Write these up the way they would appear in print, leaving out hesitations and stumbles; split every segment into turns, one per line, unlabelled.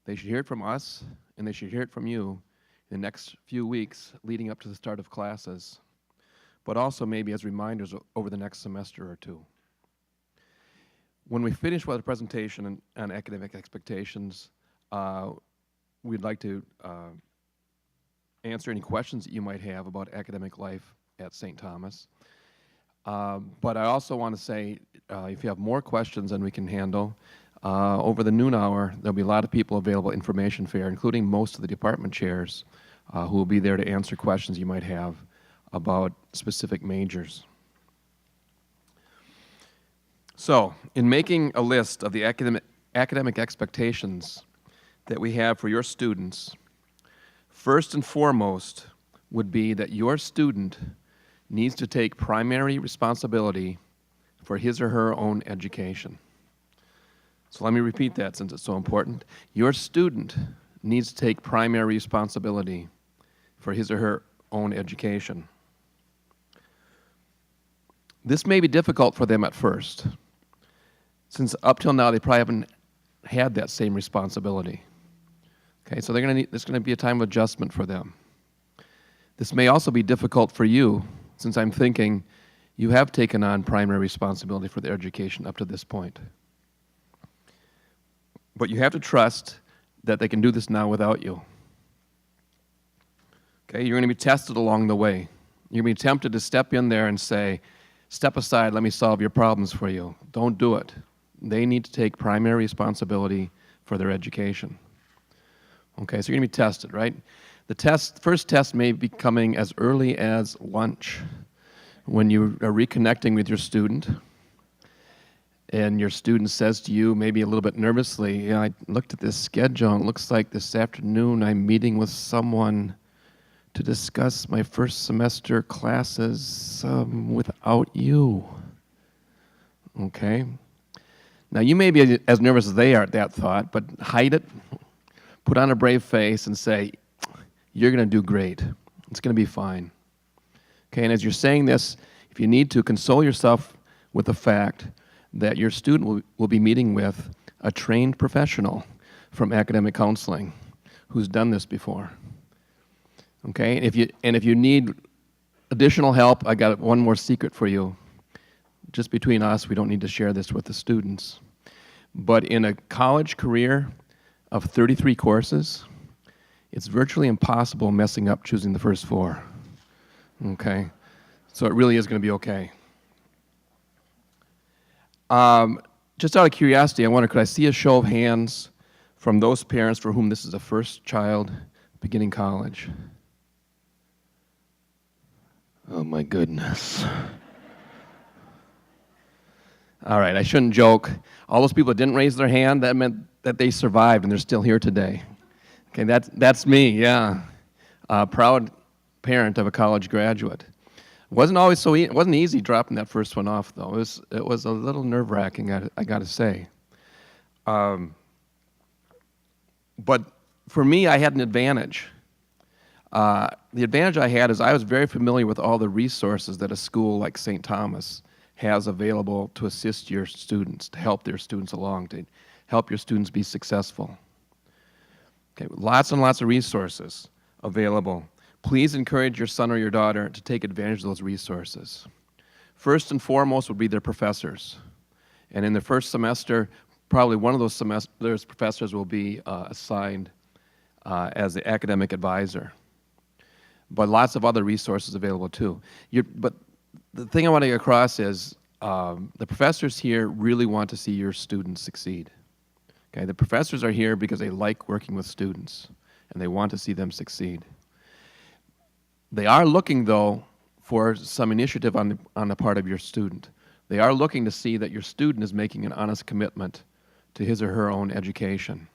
They should hear it from us, and they should hear it from you in the next few weeks leading up to the start of classes, but also maybe as reminders over the next semester or two. When we finish with the presentation on academic expectations, we'd like to answer any questions that you might have about academic life at St. Thomas. But I also want to say, if you have more questions than we can handle, over the noon hour, there'll be a lot of people available at Information Fair, including most of the department chairs, who will be there to answer questions you might have about specific majors. So, in making a list of the academic expectations that we have for your students, first and foremost would be that your student needs to take primary responsibility for his or her own education. So let me repeat that since it's so important. Your student needs to take primary responsibility for his or her own education. This may be difficult for them at first, since up till now they probably haven't had that same responsibility. Okay, so there's going to be a time of adjustment for them. This may also be difficult for you, since I'm thinking you have taken on primary responsibility for their education up to this point. But you have to trust that they can do this now without you. Okay, you're going to be tested along the way. You're going to be tempted to step in there and say, step aside, let me solve your problems for you. Don't do it. They need to take primary responsibility for their education. Okay, so you're going to be tested, right? The first test may be coming as early as lunch, when you are reconnecting with your student, and your student says to you, maybe a little bit nervously, yeah, I looked at this schedule, and it looks like this afternoon I'm meeting with someone to discuss my first semester classes without you. Okay? Now, you may be as nervous as they are at that thought, but hide it, put on a brave face, and say, you're going to do great. It's going to be fine. Okay, and as you're saying this, if you need to, console yourself with the fact that your student will be meeting with a trained professional from academic counseling who's done this before. Okay, and if you need additional help, I got one more secret for you. Just between us, we don't need to share this with the students. But in a college career of 33 courses, it's virtually impossible messing up choosing the first 4. Okay, so it really is going to be okay. Just out of curiosity, I wonder, could I see a show of hands from those parents for whom this is the first child beginning college? Oh my goodness. All right, I shouldn't joke. All those people that didn't raise their hand, that meant that they survived and they're still here today. Okay, that's me, yeah. Proud parent of a college graduate. It wasn't always so it wasn't easy dropping that first one off, though. It was a little nerve-wracking, I got to say. But for me, I had an advantage. The advantage I had is I was very familiar with all the resources that a school like St. Thomas has available to assist your students, to help their students along, to help your students be successful. Okay, lots and lots of resources available. Please encourage your son or your daughter to take advantage of those resources. First and foremost would be their professors. And in the first semester, probably one of those professors will be assigned as the academic advisor. But lots of other resources available too. But the thing I want to get across is the professors here really want to see your students succeed. Okay, the professors are here because they like working with students and they want to see them succeed. They are looking, though, for some initiative on the part of your student. They are looking to see that your student is making an honest commitment to his or her own education.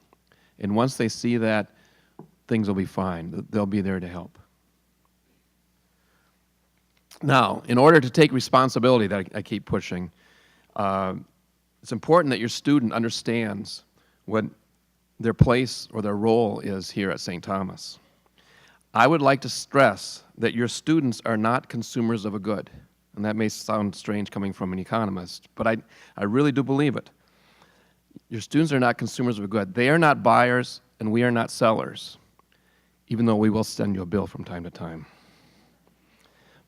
And once they see that, things will be fine. They'll be there to help. Now, in order to take responsibility that I keep pushing, it's important that your student understands what their place or their role is here at St. Thomas. I would like to stress that your students are not consumers of a good. And that may sound strange coming from an economist, but I really do believe it. Your students are not consumers of a good. They are not buyers and we are not sellers, even though we will send you a bill from time to time.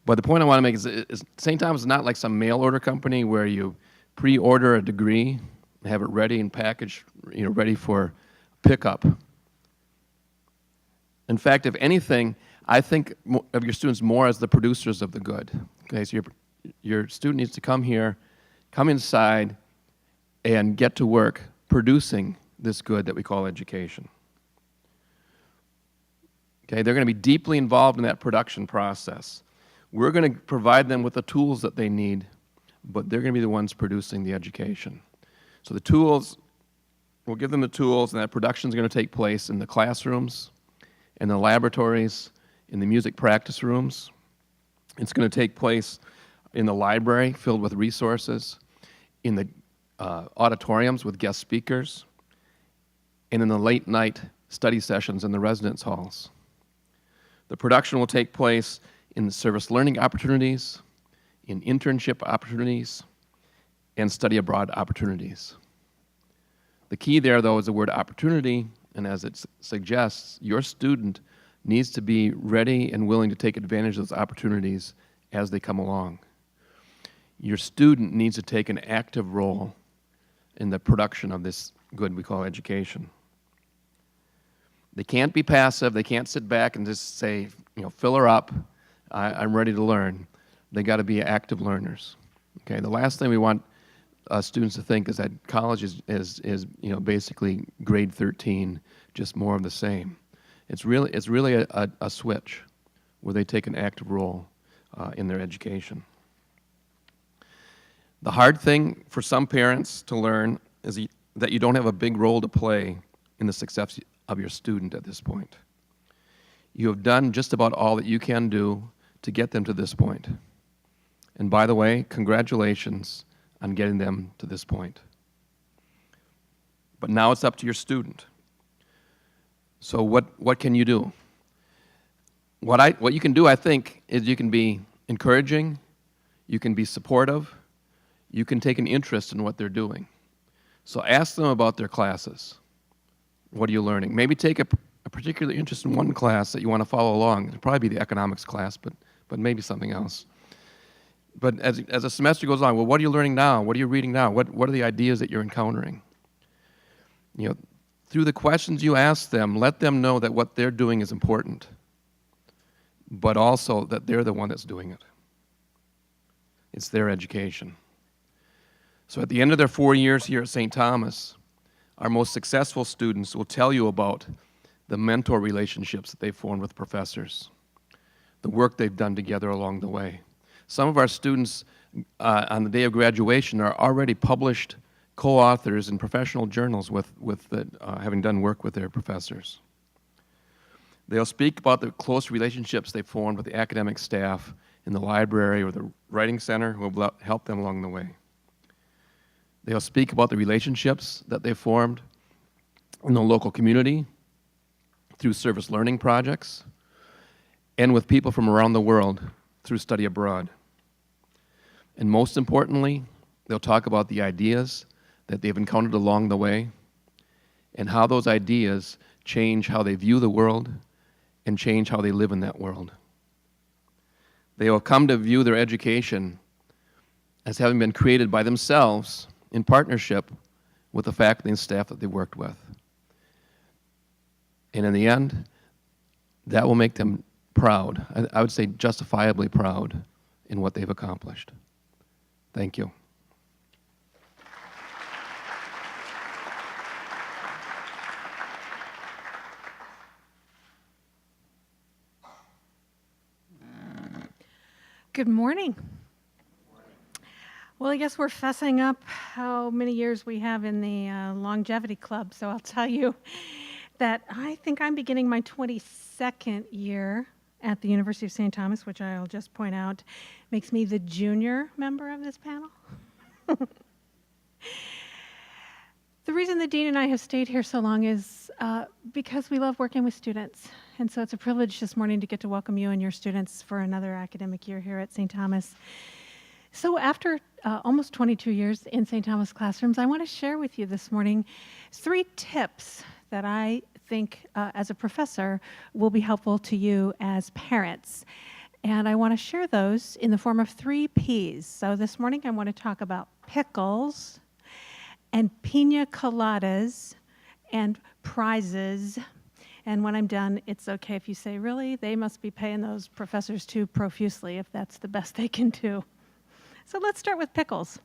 But the point I want to make is St. Thomas is not like some mail order company where you pre-order a degree, have it ready and packaged, ready for pickup. In fact, if anything, I think of your students more as the producers of the good. Okay, so your student needs to come here, come inside, and get to work producing this good that we call education. Okay, they're going to be deeply involved in that production process. We're going to provide them with the tools that they need, but they're going to be the ones producing the education. So the tools, we'll give them the tools, and that production is going to take place in the classrooms, in the laboratories, in the music practice rooms. It's going to take place in the library filled with resources, in the auditoriums with guest speakers, and in the late night study sessions in the residence halls. The production will take place in the service learning opportunities, in internship opportunities, and study abroad opportunities. The key there, though, is the word opportunity, and as it suggests, your student needs to be ready and willing to take advantage of those opportunities as they come along. Your student needs to take an active role in the production of this good we call education. They can't be passive. They can't sit back and just say, fill her up. I'm ready to learn. They got to be active learners. Okay. The last thing we want students to think is that college is basically grade 13, just more of the same. It's really a switch where they take an active role in their education. The hard thing for some parents to learn is that you don't have a big role to play in the success of your student at this point. You have done just about all that you can do to get them to this point. And by the way, congratulations on getting them to this point. But now it's up to your student. So what can you do? What you can do, I think, is you can be encouraging, you can be supportive, you can take an interest in what they're doing. So ask them about their classes. What are you learning? Maybe take a particular interest in one class that you want to follow along. It'll probably be the economics class, but maybe something else. But as a semester goes on, well, what are you learning now? What are you reading now? What are the ideas that you're encountering? Through the questions you ask them, let them know that what they're doing is important, but also that they're the one that's doing it. It's their education. So at the end of their 4 years here at St. Thomas, our most successful students will tell you about the mentor relationships that they've formed with professors, the work they've done together along the way. Some of our students on the day of graduation are already published co-authors in professional journals having done work with their professors. They'll speak about the close relationships they formed with the academic staff in the library or the writing center who will help them along the way. They'll speak about the relationships that they formed in the local community through service learning projects and with people from around the world through study abroad. And most importantly, they'll talk about the ideas that they've encountered along the way and how those ideas change how they view the world and change how they live in that world. They will come to view their education as having been created by themselves in partnership with the faculty and staff that they worked with. And in the end, that will make them proud. I would say justifiably proud in what they've accomplished. Thank you.
Good morning. Well, I guess we're fessing up how many years we have in the longevity club, so I'll tell you that I think I'm beginning my 22nd year at the University of St. Thomas, which I'll just point out makes me the junior member of this panel. The reason the dean and I have stayed here so long is because we love working with students. And so it's a privilege this morning to get to welcome you and your students for another academic year here at St. Thomas. So after almost 22 years in St. Thomas classrooms, I want to share with you this morning 3 tips that I think as a professor will be helpful to you as parents. And I want to share those in the form of 3 P's. So this morning I want to talk about pickles and pina coladas and prizes. And when I'm done, it's okay if you say, really? They must be paying those professors too profusely if that's the best they can do. So let's start with pickles.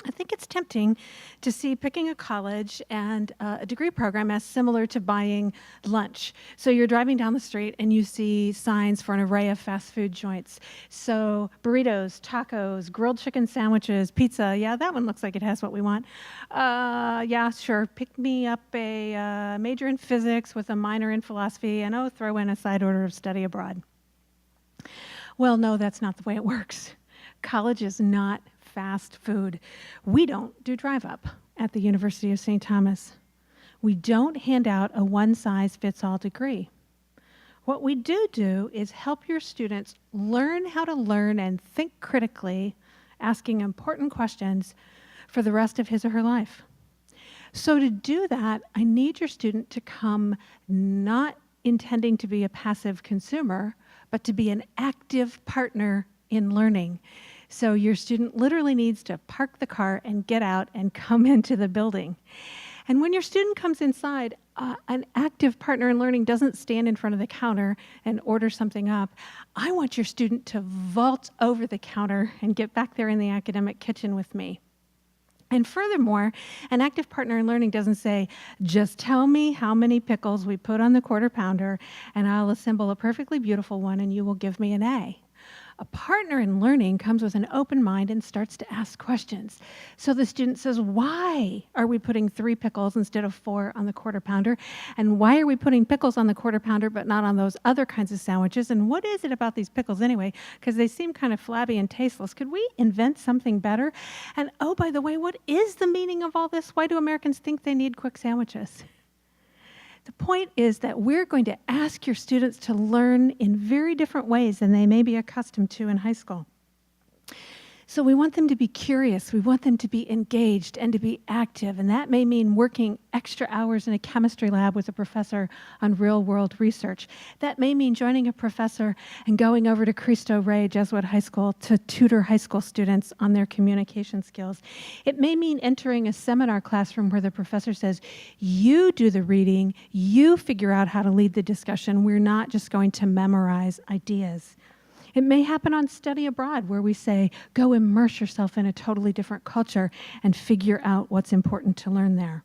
I think it's tempting to see picking a college and a degree program as similar to buying lunch. So you're driving down the street and you see signs for an array of fast food joints. So burritos, tacos, grilled chicken sandwiches, pizza. Yeah, that one looks like it has what we want. Yeah, sure. Pick me up a major in physics with a minor in philosophy, and throw in a side order of study abroad. Well, no, that's not the way it works. College is not fast food. We don't do drive-up at the University of St. Thomas. We don't hand out a one-size-fits-all degree. What we do is help your students learn how to learn and think critically, asking important questions for the rest of his or her life. So to do that, I need your student to come not intending to be a passive consumer, but to be an active partner in learning. So your student literally needs to park the car and get out and come into the building. And when your student comes inside, an active partner in learning doesn't stand in front of the counter and order something up. I want your student to vault over the counter and get back there in the academic kitchen with me. And furthermore, an active partner in learning doesn't say, just tell me how many pickles we put on the quarter pounder and I'll assemble a perfectly beautiful one and you will give me an A. A partner in learning comes with an open mind and starts to ask questions. So the student says, why are we putting 3 pickles instead of 4 on the quarter pounder? And why are we putting pickles on the quarter pounder but not on those other kinds of sandwiches? And what is it about these pickles anyway? Because they seem kind of flabby and tasteless. Could we invent something better? And oh, by the way, what is the meaning of all this? Why do Americans think they need quick sandwiches? The point is that we're going to ask your students to learn in very different ways than they may be accustomed to in high school. So we want them to be curious, we want them to be engaged and to be active, and that may mean working extra hours in a chemistry lab with a professor on real-world research. That may mean joining a professor and going over to Cristo Rey Jesuit High School to tutor high school students on their communication skills. It may mean entering a seminar classroom where the professor says, you do the reading, you figure out how to lead the discussion, we're not just going to memorize ideas. It may happen on study abroad where we say, go immerse yourself in a totally different culture and figure out what's important to learn there.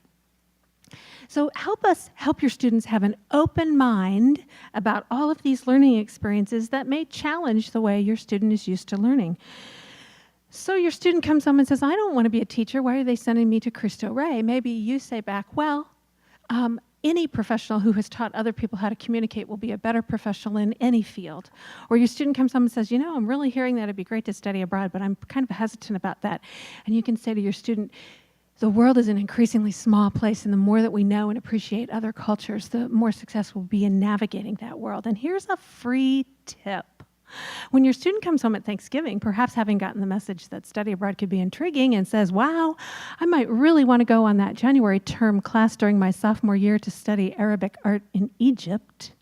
So help your students have an open mind about all of these learning experiences that may challenge the way your student is used to learning. So your student comes home and says, I don't want to be a teacher. Why are they sending me to Cristo Rey? Maybe you say back, well, any professional who has taught other people how to communicate will be a better professional in any field. Or your student comes home and says, I'm really hearing that it'd be great to study abroad, but I'm kind of hesitant about that. And you can say to your student, the world is an increasingly small place, and the more that we know and appreciate other cultures, the more successful we'll be in navigating that world. And here's a free tip. When your student comes home at Thanksgiving, perhaps having gotten the message that study abroad could be intriguing and says, wow, I might really want to go on that January term class during my sophomore year to study Arabic art in Egypt,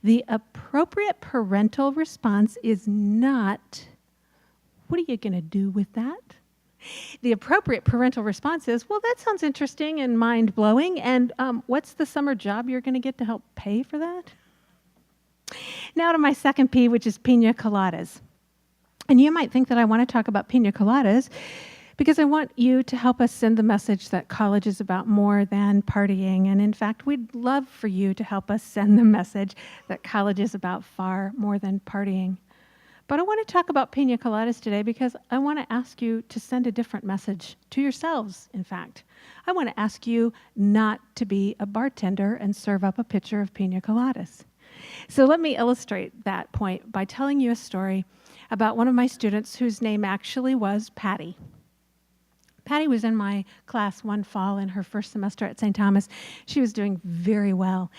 the appropriate parental response is not, what are you going to do with that? The appropriate parental response is, well, that sounds interesting and mind-blowing, and what's the summer job you're going to get to help pay for that? Now to my second P, which is pina coladas. And you might think that I want to talk about pina coladas because I want you to help us send the message that college is about more than partying. And in fact, we'd love for you to help us send the message that college is about far more than partying. But I want to talk about pina coladas today because I want to ask you to send a different message to yourselves, in fact. I want to ask you not to be a bartender and serve up a pitcher of pina coladas. So let me illustrate that point by telling you a story about one of my students whose name actually was Patty. Patty was in my class one fall in her first semester at St. Thomas. She was doing very well.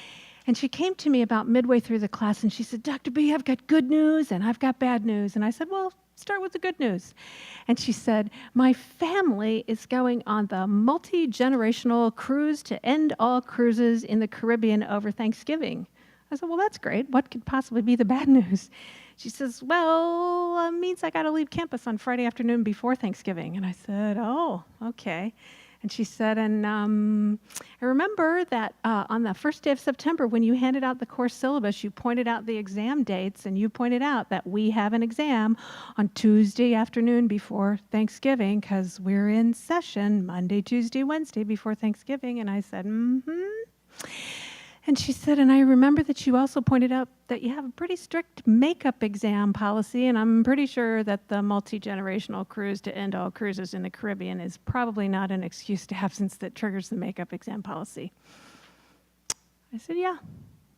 And she came to me about midway through the class and she said, Dr. B, I've got good news and I've got bad news. And I said, well, start with the good news. And she said, my family is going on the multi-generational cruise to end all cruises in the Caribbean over Thanksgiving. I said, well, that's great. What could possibly be the bad news? She says, well, it means I got to leave campus on Friday afternoon before Thanksgiving. And I said, oh, okay. And she said, and I remember that on the first day of September, when you handed out the course syllabus, you pointed out the exam dates, and you pointed out that we have an exam on Tuesday afternoon before Thanksgiving because we're in session Monday, Tuesday, Wednesday before Thanksgiving. And I said, mm-hmm. And she said, and I remember that you also pointed out that you have a pretty strict makeup exam policy, and I'm pretty sure that the multi-generational cruise to end all cruises in the Caribbean is probably not an excuse to absence that triggers the makeup exam policy. I said, yeah.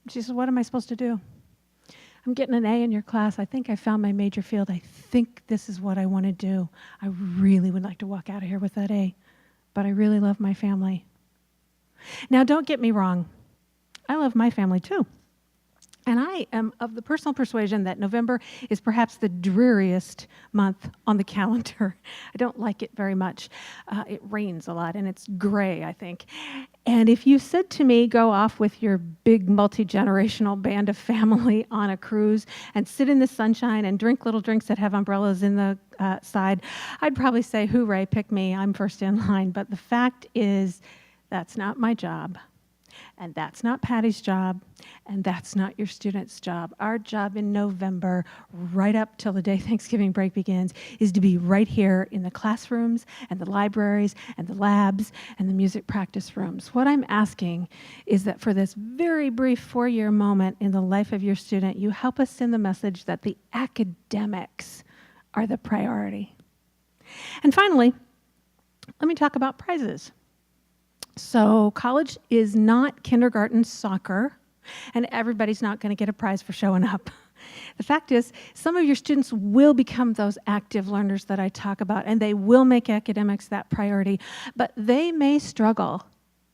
She said, what am I supposed to do? I'm getting an A in your class. I think I found my major field. I think this is what I want to do. I really would like to walk out of here with that A, but I really love my family. Now, don't get me wrong. I love my family too. And I am of the personal persuasion that November is perhaps the dreariest month on the calendar. I don't like it very much. It rains a lot and it's gray, I think. And if you said to me, go off with your big multi-generational band of family on a cruise and sit in the sunshine and drink little drinks that have umbrellas in the side, I'd probably say, hooray, pick me, I'm first in line. But the fact is, that's not my job. And that's not Patty's job, and that's not your student's job. Our job in November, right up till the day Thanksgiving break begins, is to be right here in the classrooms and the libraries and the labs and the music practice rooms. What I'm asking is that for this very brief 4-year moment in the life of your student, you help us send the message that the academics are the priority. And finally, let me talk about prizes. So college is not kindergarten soccer, and everybody's not going to get a prize for showing up. The fact is, some of your students will become those active learners that I talk about, and they will make academics that priority, but they may struggle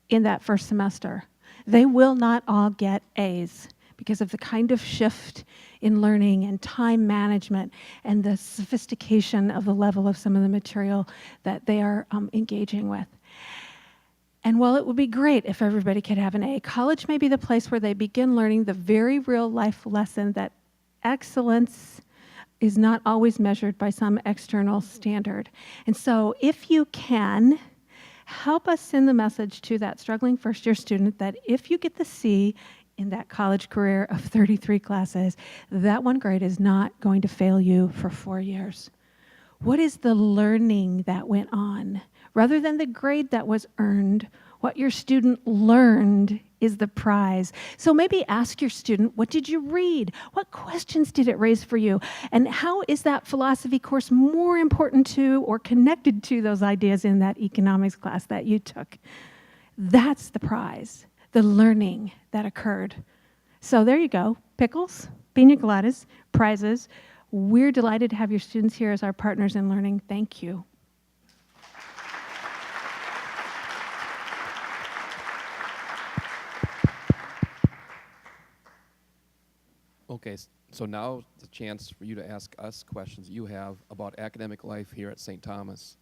in that first semester. They will not all get A's because of the kind of shift in learning and time management and the sophistication of the level of some of the material that they are engaging with. And while it would be great if everybody could have an A, college may be the place where they begin learning the very real life lesson that excellence is not always measured by some external standard. And so if you can, help us send the message to that struggling first-year student that if you get the C in that college career of 33 classes, that one grade is not going to fail you for 4 years. What is the learning that went on? Rather than the grade that was earned, what your student learned is the prize. So maybe ask your student, what did you read? What questions did it raise for you? And how is that philosophy course more important to or connected to those ideas in that economics class that you took? That's the prize, the learning that occurred. So there you go, pickles, piña coladas, prizes. We're delighted to have your students here as our partners in learning. Thank you.
Okay, so now the chance for you to ask us questions you have about academic life here at St. Thomas.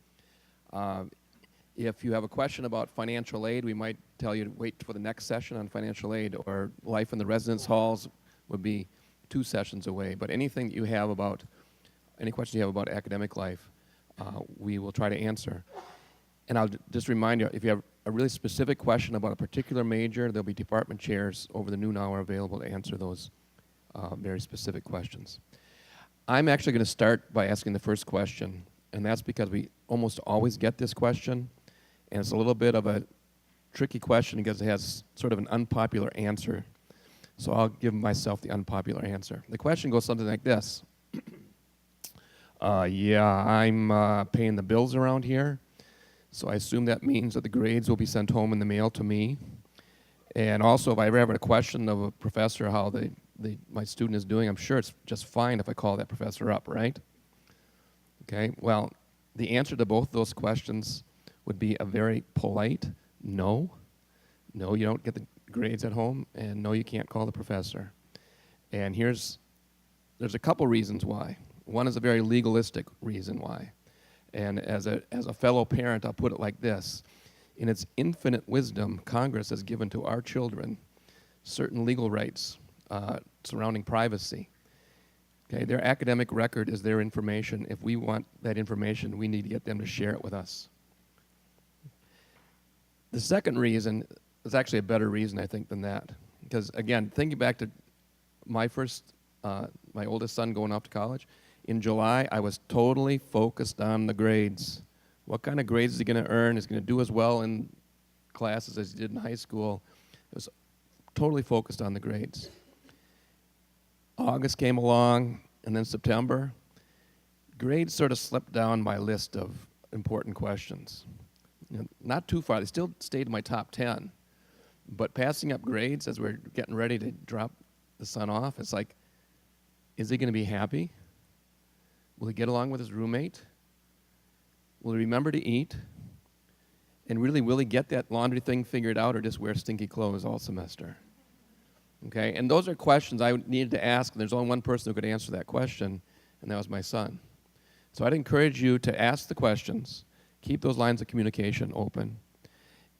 If you have a question about financial aid, we might tell you to wait for the next session on financial aid, or life in the residence halls would be 2 sessions away. But anything that you have about, any questions you have about academic life, we will try to answer. And I'll just remind you, if you have a really specific question about a particular major, there'll be department chairs over the noon hour available to answer those very specific questions. I'm actually going to start by asking the first question, and that's because we almost always get this question, and it's a little bit of a tricky question because it has sort of an unpopular answer. So I'll give myself the unpopular answer. The question goes something like this. Yeah, I'm paying the bills around here, so I assume that means that the grades will be sent home in the mail to me. And also, if I ever have a question of a professor how my student is doing, I'm sure it's just fine if I call that professor up, right? Okay, well, the answer to both those questions would be a very polite no. No, you don't get the grades at home, and no, you can't call the professor. And there's a couple reasons why. One is a very legalistic reason why. And as a fellow parent, I'll put it like this. In its infinite wisdom, Congress has given to our children certain legal rights surrounding privacy. Okay, their academic record is their information. If we want that information, we need to get them to share it with us. The second reason is actually a better reason, I think, than that. Because, again, thinking back to my oldest son going off to college, in July, I was totally focused on the grades. What kind of grades is he going to earn? Is he going to do as well in classes as he did in high school? I was totally focused on the grades. August came along, and then September. Grades sort of slipped down my list of important questions. You know, not too far. They still stayed in my top 10. But passing up grades as we're getting ready to drop the son off, it's like, is he going to be happy? Will he get along with his roommate? Will he remember to eat? And really, will he get that laundry thing figured out or just wear stinky clothes all semester? Okay, and those are questions I needed to ask, and there's only one person who could answer that question, and that was my son. So I'd encourage you to ask the questions, keep those lines of communication open.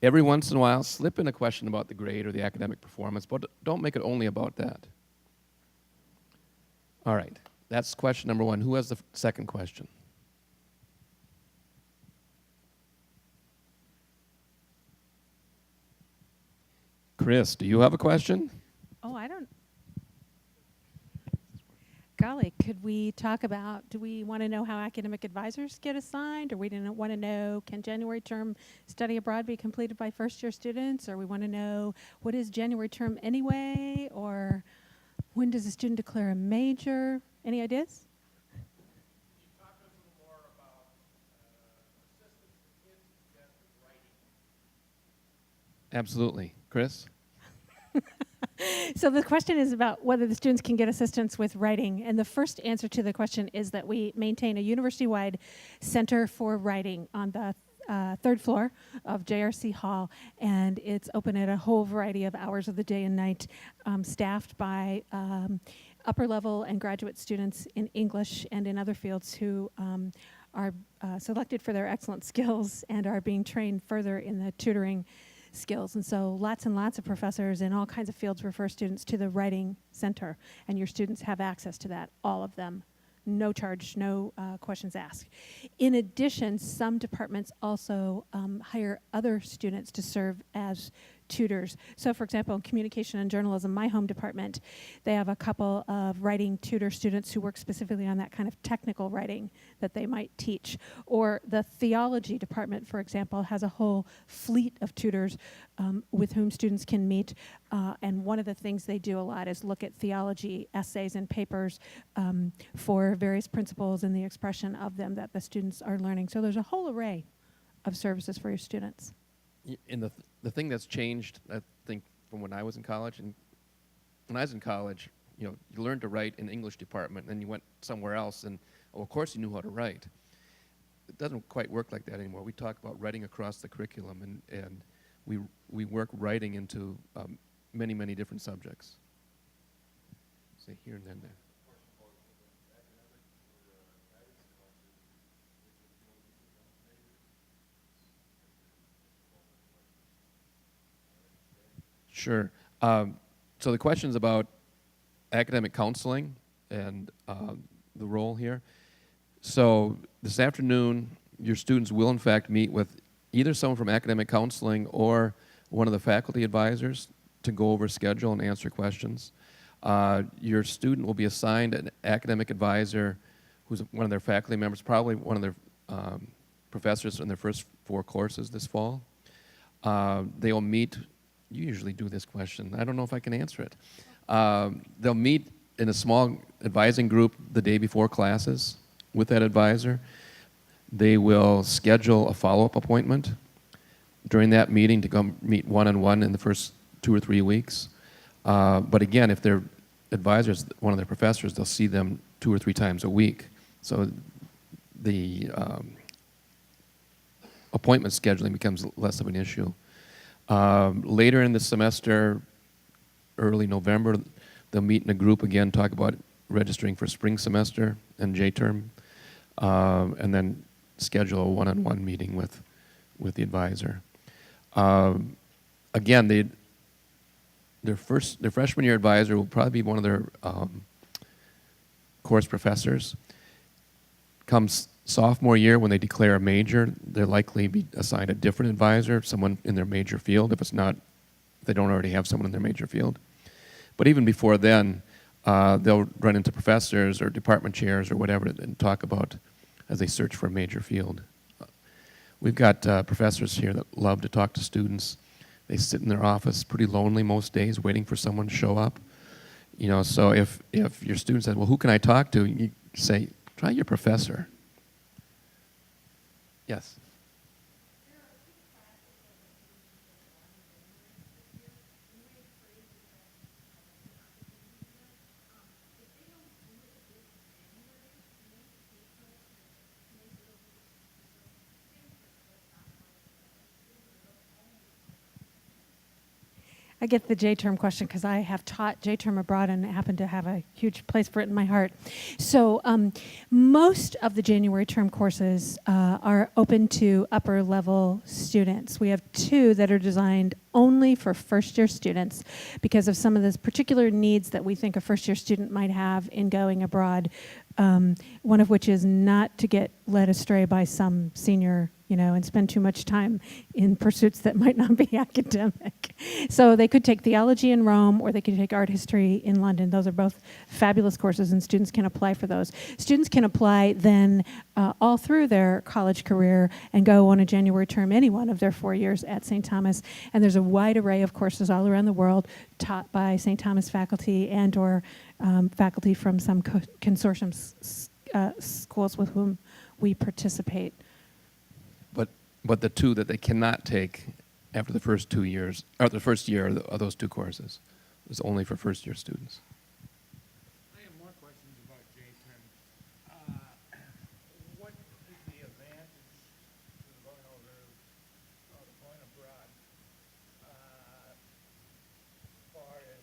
Every once in a while, slip in a question about the grade or the academic performance, but don't make it only about that. All right, that's question number one. Who has the second question? Chris, do you have a question?
Oh, I don't. Golly, could we talk about, do we want to know how academic advisors get assigned? Or we didn't want to know, can January term study abroad be completed by first-year students? Or we want to know, what is January term anyway? Or when does a student declare a major? Any ideas?
Can you talk to us a little more about assistance to kids who get with writing?
Absolutely. Chris?
So the question is about whether the students can get assistance with writing. And the first answer to the question is that we maintain a university-wide Center for Writing on the third floor of JRC Hall, and it's open at a whole variety of hours of the day and night, staffed by upper level and graduate students in English and in other fields who are selected for their excellent skills and are being trained further in the tutoring skills. And so lots and lots of professors in all kinds of fields refer students to the Writing Center, and your students have access to that, all of them. No charge, no questions asked. In addition, some departments also hire other students to serve as tutors. So for example, in communication and journalism, my home department, they have a couple of writing tutor students who work specifically on that kind of technical writing that they might teach. Or the theology department, for example, has a whole fleet of tutors with whom students can meet. And one of the things they do a lot is look at theology essays and papers for various principles and the expression of them that the students are learning. So there's a whole array of services for your students.
And the thing that's changed, I think, from when I was in college, and when I was in college, you know, you learned to write in the English department, and then you went somewhere else, and of course you knew how to write. It doesn't quite work like that anymore. We talk about writing across the curriculum, and we work writing into many, many different subjects. Say here and then there. Sure. So the question is about academic counseling and the role here. So this afternoon, your students will in fact meet with either someone from academic counseling or one of the faculty advisors to go over schedule and answer questions. Your student will be assigned an academic advisor who's one of their faculty members, probably one of their professors in their first 4 courses this fall. They will meet. You usually do this question. I don't know if I can answer it. They'll meet in a small advising group the day before classes with that advisor. They will schedule a follow-up appointment during that meeting to come meet one-on-one in the first 2 or 3 weeks. But again, if their advisor is one of their professors, they'll see them 2 or 3 times a week. So the appointment scheduling becomes less of an issue. Later in the semester, early November, they'll meet in a group again, talk about registering for spring semester and J-term, and then schedule a one-on-one meeting with the advisor. Again, their freshman year advisor will probably be one of their course professors. Comes sophomore year, when they declare a major, they'll likely be assigned a different advisor, someone in their major field, if they don't already have someone in their major field. But even before then, they'll run into professors or department chairs or whatever and talk about as they search for a major field. We've got professors here that love to talk to students. They sit in their office pretty lonely most days waiting for someone to show up. You know, so if your student says, well, who can I talk to? You say, try your professor. Yes?
I get the J-term question because I have taught J-term abroad and happen to have a huge place for it in my heart. So most of the January term courses are open to upper level students. We have 2 that are designed only for first year students because of some of the particular needs that we think a first year student might have in going abroad. One of which is not to get led astray by some senior, and spend too much time in pursuits that might not be academic. So they could take theology in Rome, or they could take art history in London. Those are both fabulous courses, and students can apply for those. Students can apply then all through their college career and go on a January term any one of their 4 years at St. Thomas. And there's a wide array of courses all around the world taught by St. Thomas faculty and or faculty from some consortium schools with whom we participate.
But the 2 that they cannot take after the first 2 years, or the first year of those 2 courses, is only for first year students.
I have more questions about J-term. What is the advantage to going abroad, as far as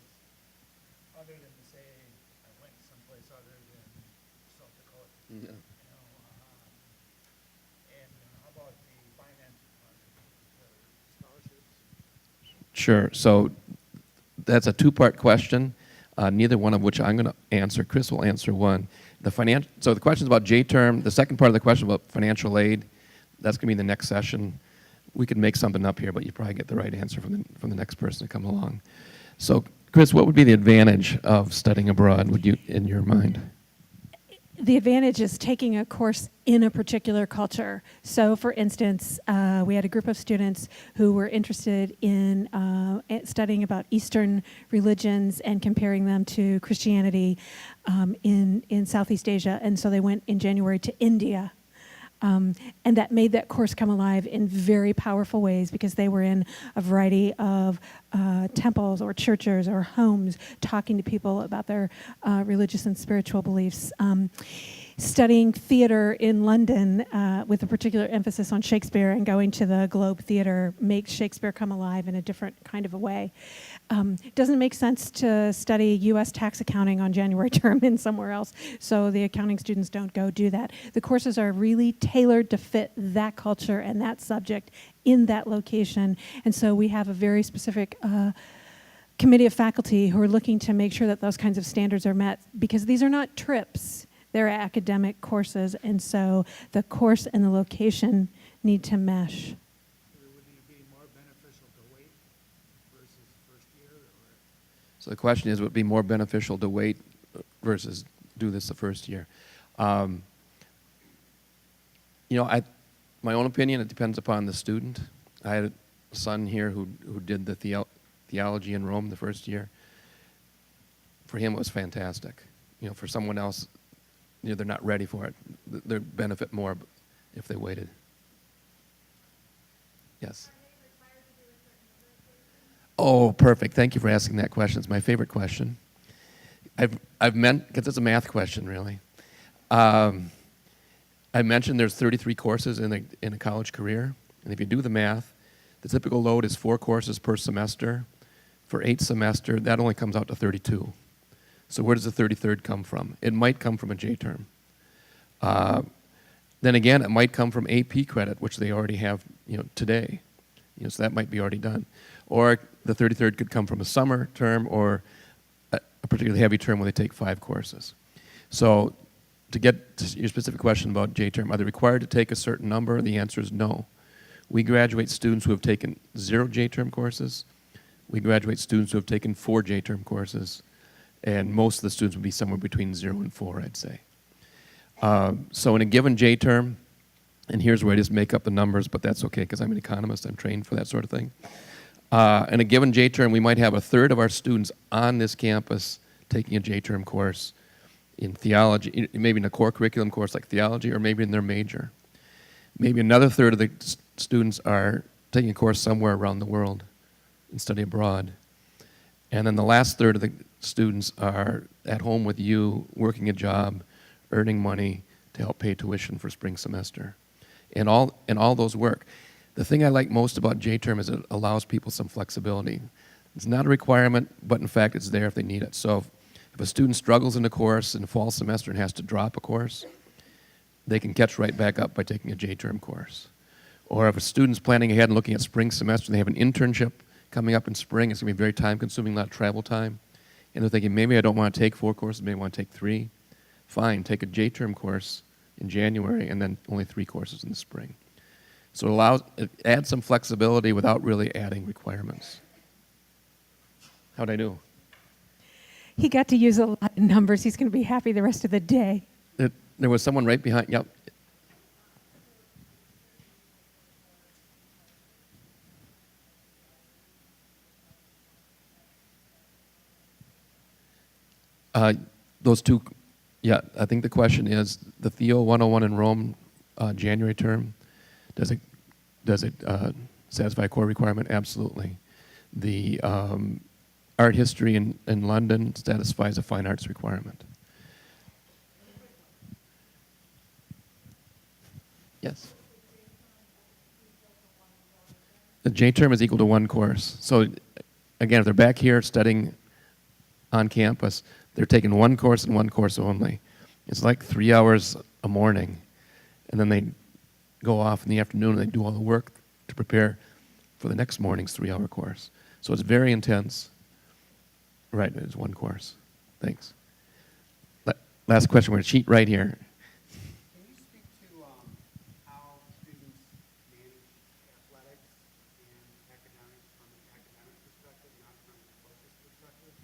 other than to say I went someplace other than South Dakota?
Yeah.
And how about the financing part of it? Scholarships?
Sure. So that's a 2-part question, neither one of which I'm going to answer. Chris will answer one. So the question is about J-term. The second part of the question about financial aid, that's going to be in the next session. We could make something up here, but you probably get the right answer from the next person to come along. So, Chris, what would be the advantage of studying abroad, in your mind?
The advantage is taking a course in a particular culture. So, for instance, we had a group of students who were interested in studying about Eastern religions and comparing them to Christianity in Southeast Asia. And so they went in January to India. And that made that course come alive in very powerful ways because they were in a variety of temples or churches or homes talking to people about their religious and spiritual beliefs. Studying theater in London with a particular emphasis on Shakespeare and going to the Globe Theater makes Shakespeare come alive in a different kind of a way. It doesn't make sense to study U.S. tax accounting on January term in somewhere else, so the accounting students don't go do that. The courses are really tailored to fit that culture and that subject in that location, and so we have a very specific committee of faculty who are looking to make sure that those kinds of standards are met, because these are not trips. They're academic courses, and so the course and the location need to mesh.
Would it be more beneficial to wait versus first year? Or?
So the question is, would it be more beneficial to wait versus do this the first year? My own opinion, it depends upon the student. I had a son here who did the theology in Rome the first year. For him, it was fantastic. For someone else, they're not ready for it. They'd benefit more if they waited. Yes? Oh, perfect. Thank you for asking that question. It's my favorite question. I've meant, because it's a math question, really. I mentioned there's 33 courses in a college career, and if you do the math, the typical load is 4 courses per semester. For 8 semesters, that only comes out to 32. So where does the 33rd come from? It might come from a J term. Then again, it might come from AP credit, which they already have, today. So that might be already done. Or the 33rd could come from a summer term or a particularly heavy term where they take 5 courses. So to get to your specific question about J term, are they required to take a certain number? The answer is no. We graduate students who have taken 0 J term courses. We graduate students who have taken 4 J term courses. And most of the students would be somewhere between 0 and 4, I'd say. So in a given J term, and here's where I just make up the numbers, but that's okay because I'm an economist. I'm trained for that sort of thing. In a given J term, we might have a third of our students on this campus taking a J term course in theology, maybe in a core curriculum course like theology, or maybe in their major. Maybe another third of the students are taking a course somewhere around the world and study abroad. And then the last third of the students are at home with you, working a job, earning money to help pay tuition for spring semester. And all those work. The thing I like most about J-term is it allows people some flexibility. It's not a requirement, but in fact it's there if they need it. So if a student struggles in a course in the fall semester and has to drop a course, they can catch right back up by taking a J-term course. Or if a student's planning ahead and looking at spring semester and they have an internship coming up in spring, it's going to be very time-consuming, a lot of travel time, and they're thinking, maybe I don't want to take 4 courses, maybe I want to take 3. Fine, take a J-term course in January and then only 3 courses in the spring. So it adds some flexibility without really adding requirements. How'd I do?
He got to use a lot of numbers. He's going to be happy the rest of the day.
There was someone right behind. Yep. Those two, yeah, I think the question is the Theo 101 in Rome January term, does it satisfy a core requirement? Absolutely. The art history in London satisfies a fine arts requirement. Yes. The J term is equal to 1 course. So again, if they're back here studying on campus, they're taking 1 course and 1 course only. It's like 3 hours a morning, and then they go off in the afternoon and they do all the work to prepare for the next morning's 3-hour course. So it's very intense. Right, it's 1 course. Thanks. Last question, we're going to cheat right here.
Can you speak to how students manage athletics and academics from an academic perspective, not from a focus perspective?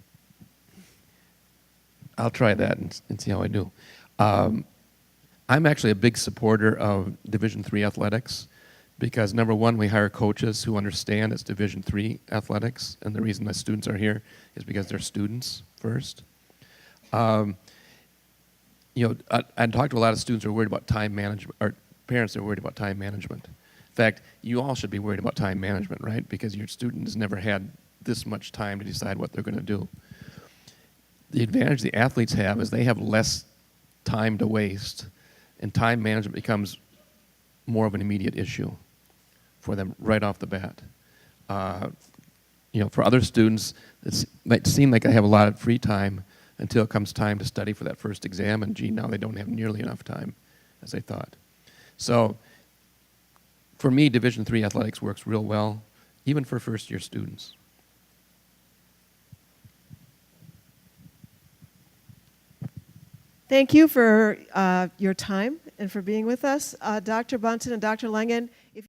I'll try that and see how I do. I'm actually a big supporter of Division III athletics because, number one, we hire coaches who understand it's Division III athletics, and the reason the students are here is because they're students first. I talked to a lot of students who are worried about time management, or parents that are worried about time management. In fact, you all should be worried about time management, right? Because your student has never had this much time to decide what they're going to do. The advantage the athletes have is they have less time to waste, and time management becomes more of an immediate issue for them right off the bat. For other students, it might seem like they have a lot of free time until it comes time to study for that first exam, and gee, now they don't have nearly enough time as they thought. So for me, Division III athletics works real well, even for first-year students.
Thank you for your time and for being with us. Dr. Bunton and Dr. Langen,